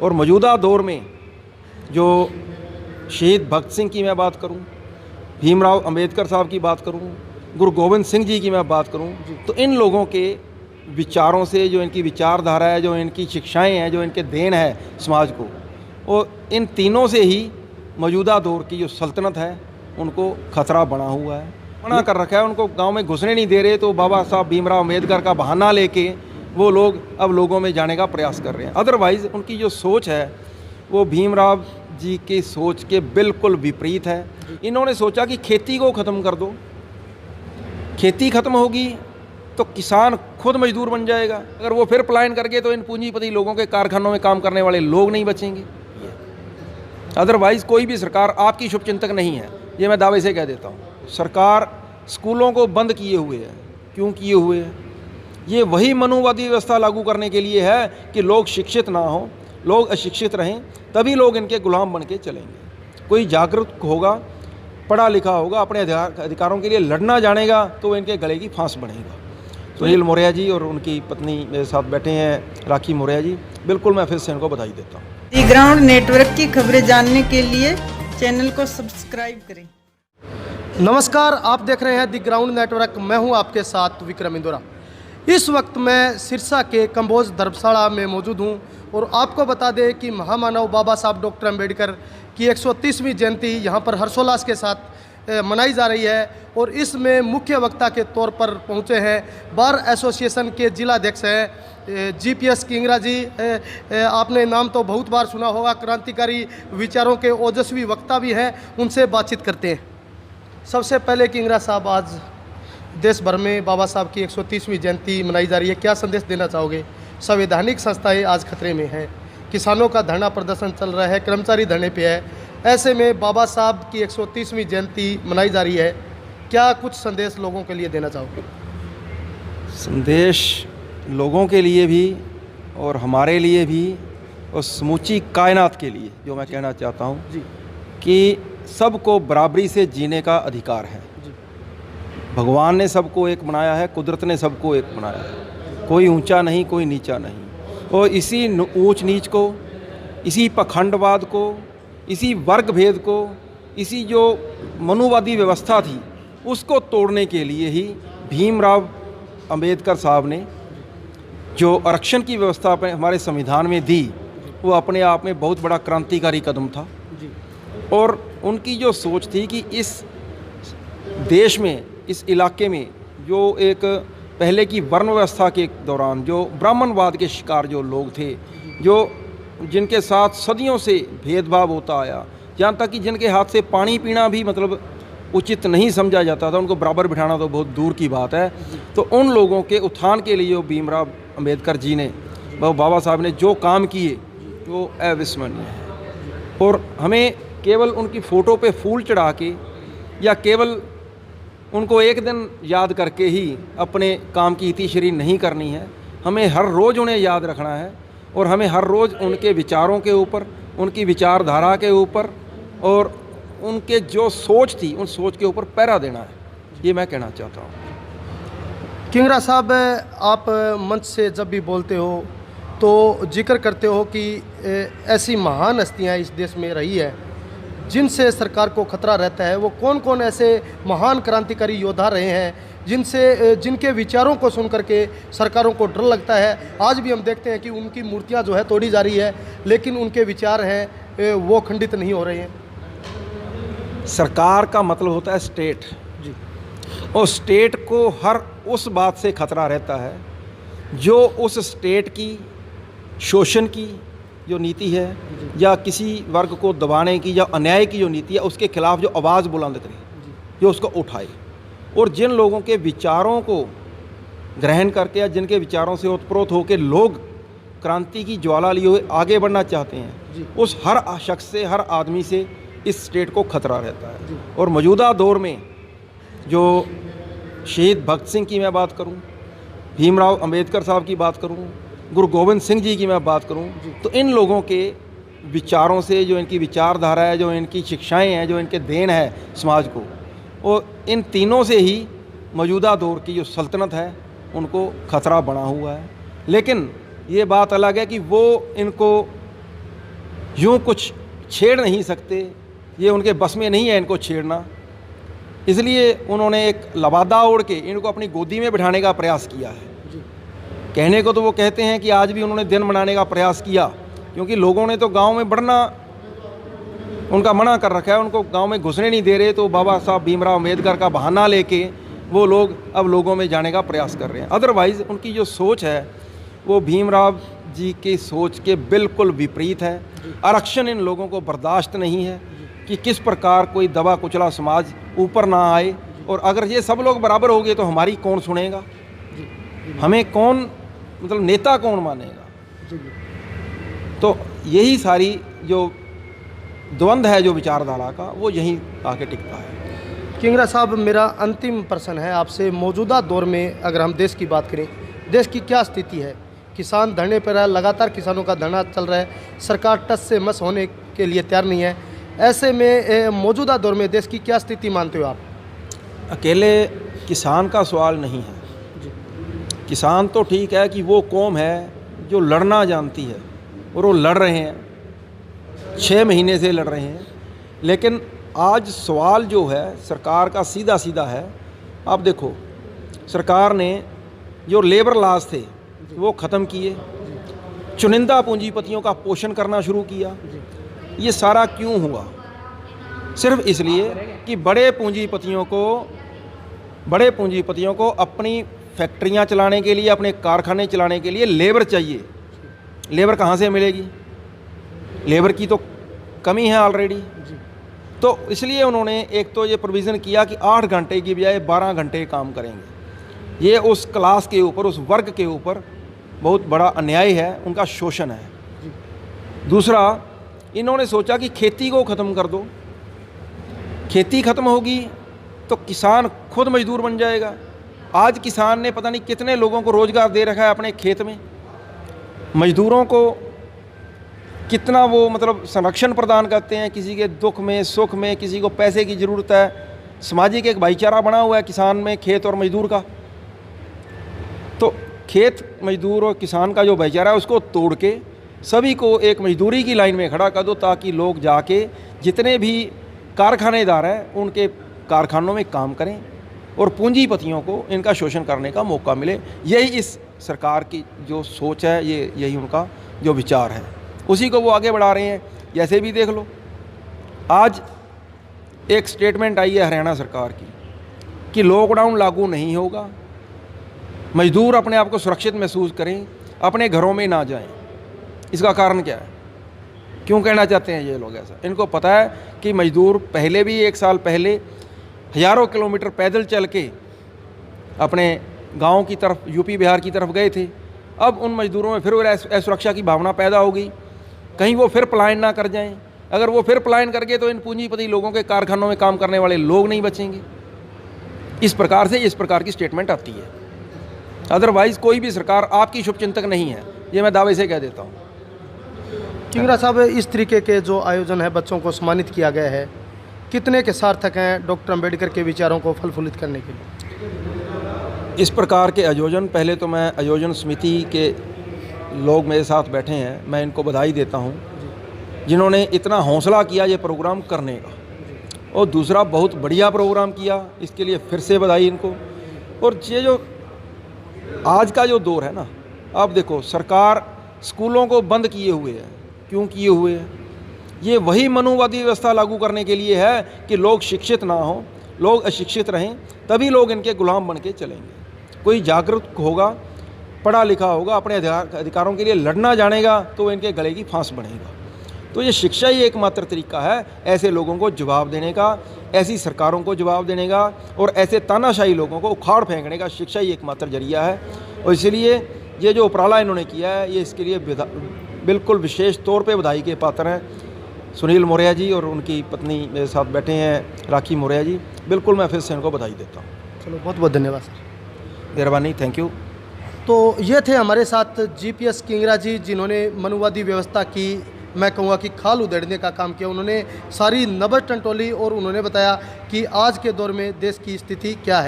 और मौजूदा दौर में जो शहीद भगत सिंह की मैं बात करूं, भीमराव अंबेडकर साहब की बात करूं, गुरु गोविंद सिंह जी की मैं बात करूं, तो इन लोगों के विचारों से, जो इनकी विचारधारा है, जो इनकी शिक्षाएं हैं, जो इनके देन है समाज को, और इन तीनों से ही मौजूदा दौर की जो सल्तनत है उनको खतरा बना हुआ है। मना कर रखा है, उनको गांव में घुसने नहीं दे रहे, तो बाबा साहब भीमराव अंबेडकर का बहाना लेके वो लोग अब लोगों में जाने का प्रयास कर रहे हैं। अदरवाइज़ उनकी जो सोच है वो भीमराव जी की सोच के बिल्कुल विपरीत है। इन्होंने सोचा कि खेती को ख़त्म कर दो, खेती ख़त्म होगी तो किसान खुद मजदूर बन जाएगा, अगर वो फिर पलायन करके तो इन पूंजीपति लोगों के कारखानों में काम करने वाले लोग नहीं बचेंगे। अदरवाइज़ कोई भी सरकार आपकी शुभचिंतक नहीं है, ये मैं दावे से कह देता हूँ। सरकार स्कूलों को बंद किए हुए है। क्यों किए हुए हैं? ये वही मनुवादी व्यवस्था लागू करने के लिए है कि लोग शिक्षित ना हों, लोग अशिक्षित रहें, तभी लोग इनके गुलाम बन के चलेंगे। कोई जागरूक होगा, पढ़ा लिखा होगा, अपने अधिकारों के लिए लड़ना जानेगा, तो इनके गले की फांस बढ़ेगा। सुनील मौर्य जी और उनकी पत्नी मेरे साथ बैठे हैं, राखी मौर्य जी। बिल्कुल मैं फिर से इनको बधाई देता हूँ। दी ग्राउंड नेटवर्क की खबरें जानने के लिए चैनल को सब्सक्राइब करें। नमस्कार, आप देख रहे हैं दी ग्राउंड नेटवर्क। मैं हूं आपके साथ विक्रम इंदौरा। इस वक्त मैं सिरसा के कंबोज धर्मशाला में मौजूद हूं और आपको बता दें कि महामानव बाबा साहब डॉक्टर अंबेडकर की 130वीं जयंती यहां पर हर्षोल्लास के साथ मनाई जा रही है। और इसमें मुख्य वक्ता के तौर पर पहुंचे हैं बार एसोसिएशन के जिलाध्यक्ष हैं जीपीएस किंगरा जी। आपने नाम तो बहुत बार सुना होगा, क्रांतिकारी विचारों के ओजस्वी वक्ता भी हैं, उनसे बातचीत करते हैं। सबसे पहले किंगरा साहब, आज देश भर में बाबा साहब की 130वीं जयंती मनाई जा रही है, क्या संदेश देना चाहोगे? संवैधानिक संस्थाएं आज खतरे में हैं, किसानों का धरना प्रदर्शन चल रहा है, कर्मचारी धरने पे है, ऐसे में बाबा साहब की 130वीं जयंती मनाई जा रही है, क्या कुछ संदेश लोगों के लिए देना चाहोगे? संदेश लोगों के लिए भी और हमारे लिए भी और समूची कायनात के लिए जो मैं कहना चाहता हूँ कि सबको बराबरी से जीने का अधिकार है। भगवान ने सबको एक बनाया है, कुदरत ने सबको एक बनाया है, कोई ऊंचा नहीं, कोई नीचा नहीं। और इसी ऊंच नीच को, इसी पखंडवाद को, इसी वर्ग भेद को, इसी जो मनुवादी व्यवस्था थी उसको तोड़ने के लिए ही भीमराव अंबेडकर साहब ने जो आरक्षण की व्यवस्था हमारे संविधान में दी, वो अपने आप में बहुत बड़ा क्रांतिकारी कदम था। और उनकी जो सोच थी कि इस देश में, इस इलाके में जो एक पहले की वर्ण व्यवस्था के दौरान जो ब्राह्मणवाद के शिकार जो लोग थे, जो जिनके साथ सदियों से भेदभाव होता आया, यहाँ तक कि जिनके हाथ से पानी पीना भी मतलब उचित नहीं समझा जाता था, उनको बराबर बिठाना तो बहुत दूर की बात है। तो उन लोगों के उत्थान के लिए भीमराव अंबेडकर जी ने, बाबा साहब ने जो काम किए वो अविस्मरणीय है। और हमें केवल उनकी फ़ोटो पे फूल चढ़ा के या केवल उनको एक दिन याद करके ही अपने काम की इतिश्री नहीं करनी है, हमें हर रोज़ उन्हें याद रखना है और हमें हर रोज़ उनके विचारों के ऊपर, उनकी विचारधारा के ऊपर और उनके जो सोच थी उन सोच के ऊपर पहरा देना है, ये मैं कहना चाहता हूँ। किंगरा साहब, आप मंच से जब भी बोलते हो तो जिक्र करते हो कि ऐसी महान हस्तियाँ इस देश में रही है जिनसे सरकार को खतरा रहता है। वो कौन कौन ऐसे महान क्रांतिकारी योद्धा रहे हैं जिनके विचारों को सुन करके सरकारों को डर लगता है? आज भी हम देखते हैं कि उनकी मूर्तियां जो है तोड़ी जा रही है, लेकिन उनके विचार हैं वो खंडित नहीं हो रहे हैं। सरकार का मतलब होता है स्टेट जी, और स्टेट को हर उस बात से खतरा रहता है जो उस स्टेट की शोषण की जो नीति है या किसी वर्ग को दबाने की या अन्याय की जो नीति है उसके खिलाफ जो आवाज़ बुलंद करे, जो उसको उठाए। और जिन लोगों के विचारों को ग्रहण करके या जिनके विचारों से ओतप्रोत होकर लोग क्रांति की ज्वाला लिए हुए आगे बढ़ना चाहते हैं, उस हर शख्स से, हर आदमी से इस स्टेट को खतरा रहता है। और मौजूदा दौर में जो शहीद भगत सिंह की मैं बात करूं, भीमराव अंबेडकर साहब की बात करूं, गुरु गोविंद सिंह जी की मैं बात करूं, तो इन लोगों के विचारों से, जो इनकी विचारधारा है, जो इनकी शिक्षाएं हैं, जो इनके देन है समाज को, और इन तीनों से ही मौजूदा दौर की जो सल्तनत है उनको खतरा बना हुआ है। लेकिन ये बात अलग है कि वो इनको यूँ कुछ छेड़ नहीं सकते, ये उनके बस में नहीं है इनको छेड़ना। इसलिए उन्होंने एक लबादा ओढ़ के इनको अपनी गोदी में बिठाने का प्रयास किया है। कहने को तो वो कहते हैं कि आज भी उन्होंने दिन मनाने का प्रयास किया, क्योंकि लोगों ने तो गांव में बढ़ना उनका मना कर रखा है, उनको गांव में घुसने नहीं दे रहे। तो बाबा साहब भीमराव अम्बेडकर का बहाना लेके वो लोग अब लोगों में जाने का प्रयास कर रहे हैं। अदरवाइज़ उनकी जो सोच है वो भीमराव जी की सोच के बिल्कुल विपरीत है। आरक्षण इन लोगों को बर्दाश्त नहीं है कि किस प्रकार कोई दबा कुचला समाज ऊपर ना आए, और अगर ये सब लोग बराबर हो गए तो हमारी कौन सुनेगा, हमें कौन मतलब नेता कौन मानेगा। तो यही सारी जो द्वंद्व है जो विचारधारा का, वो यहीं आके टिकता है। किंगरा साहब, मेरा अंतिम प्रश्न है आपसे, मौजूदा दौर में अगर हम देश की बात करें, देश की क्या स्थिति है? किसान धरने पर है, लगातार किसानों का धरना चल रहा है, सरकार टस से मस होने के लिए तैयार नहीं है। ऐसे में मौजूदा दौर में देश की क्या स्थिति मानते हो आप? अकेले किसान का सवाल नहीं है। किसान तो ठीक है कि वो कौम है जो लड़ना जानती है, और वो लड़ रहे हैं, 6 महीने से लड़ रहे हैं। लेकिन आज सवाल जो है सरकार का सीधा सीधा है। आप देखो, सरकार ने जो लेबर लॉज थे वो ख़त्म किए, चुनिंदा पूंजीपतियों का पोषण करना शुरू किया। ये सारा क्यों हुआ? सिर्फ इसलिए कि बड़े पूंजीपतियों को अपनी फैक्ट्रियां चलाने के लिए, अपने कारखाने चलाने के लिए लेबर चाहिए। लेबर कहाँ से मिलेगी? लेबर की तो कमी है ऑलरेडी। तो इसलिए उन्होंने एक तो ये प्रोविज़न किया कि 8 घंटे की बजाय 12 घंटे काम करेंगे। ये उस क्लास के ऊपर, उस वर्ग के ऊपर बहुत बड़ा अन्याय है, उनका शोषण है। दूसरा, इन्होंने सोचा कि खेती को ख़त्म कर दो। खेती ख़त्म होगी तो किसान खुद मजदूर बन जाएगा। आज किसान ने पता नहीं कितने लोगों को रोज़गार दे रखा है अपने खेत में। मजदूरों को कितना वो मतलब संरक्षण प्रदान करते हैं, किसी के दुख में सुख में, किसी को पैसे की ज़रूरत है। सामाजिक एक भाईचारा बना हुआ है किसान में, खेत और मजदूर का। तो खेत मजदूर और किसान का जो भाईचारा है उसको तोड़ के सभी को एक मजदूरी की लाइन में खड़ा कर दो, ताकि लोग जाके जितने भी कारखानेदार हैं उनके कारखानों में काम करें और पूंजीपतियों को इनका शोषण करने का मौका मिले। यही इस सरकार की जो सोच है, यही उनका जो विचार है, उसी को वो आगे बढ़ा रहे हैं। जैसे भी देख लो, आज एक स्टेटमेंट आई है हरियाणा सरकार की कि लॉकडाउन लागू नहीं होगा, मजदूर अपने आप को सुरक्षित महसूस करें, अपने घरों में ना जाएं। इसका कारण क्या है? क्यों कहना चाहते हैं ये लोग ऐसा? इनको पता है कि मजदूर पहले भी 1 साल पहले हज़ारों किलोमीटर पैदल चल के अपने गांव की तरफ, यूपी बिहार की तरफ गए थे। अब उन मजदूरों में फिर असुरक्षा की भावना पैदा हो गई, कहीं वो फिर पलायन ना कर जाएं। अगर वो फिर पलायन कर गए तो इन पूंजीपति लोगों के कारखानों में काम करने वाले लोग नहीं बचेंगे। इस प्रकार की स्टेटमेंट आती है। अदरवाइज़ कोई भी सरकार आपकी शुभचिंतक नहीं है, ये मैं दावे से कह देता हूँ। किंगरा साहब, इस तरीके के जो आयोजन है, बच्चों को सम्मानित किया गया है, कितने के सार्थक हैं डॉक्टर अम्बेडकर के विचारों को फलफुलित करने के लिए? इस प्रकार के आयोजन, पहले तो मैं आयोजन समिति के लोग मेरे साथ बैठे हैं, मैं इनको बधाई देता हूं जिन्होंने इतना हौसला किया ये प्रोग्राम करने का, और दूसरा बहुत बढ़िया प्रोग्राम किया, इसके लिए फिर से बधाई इनको। और ये जो आज का जो दौर है ना, आप देखो सरकार स्कूलों को बंद किए हुए है। क्यों किए हुए हैं? ये वही मनुवादी व्यवस्था लागू करने के लिए है कि लोग शिक्षित ना हों, लोग अशिक्षित रहें, तभी लोग इनके गुलाम बन के चलेंगे। कोई जागरूक होगा, पढ़ा लिखा होगा, अपने अधिकारों के लिए लड़ना जानेगा, तो इनके गले की फांस बनेगा। तो ये शिक्षा ही एकमात्र तरीका है ऐसे लोगों को जवाब देने का, ऐसी सरकारों को जवाब देने का, और ऐसे तानाशाही लोगों को उखाड़ फेंकने का शिक्षा ही एकमात्र जरिया है। और इसलिए ये जो उपराला इन्होंने किया है, ये इसके लिए बिल्कुल विशेष तौर पे बधाई के पात्र हैं। सुनील मौर्य जी और उनकी पत्नी मेरे साथ बैठे हैं, राखी मौर्य जी, बिल्कुल मैं फिर से इनको बधाई देता हूँ। चलो, बहुत बहुत धन्यवाद सर। मेहरबानी, थैंक यू। तो ये थे हमारे साथ जीपीएस किंगरा जी, जिन्होंने मनुवादी व्यवस्था की, मैं कहूँगा कि खाल उधेड़ने का काम किया। उन्होंने सारी नब्ज़ टंटोली और उन्होंने बताया कि आज के दौर में देश की स्थिति क्या है।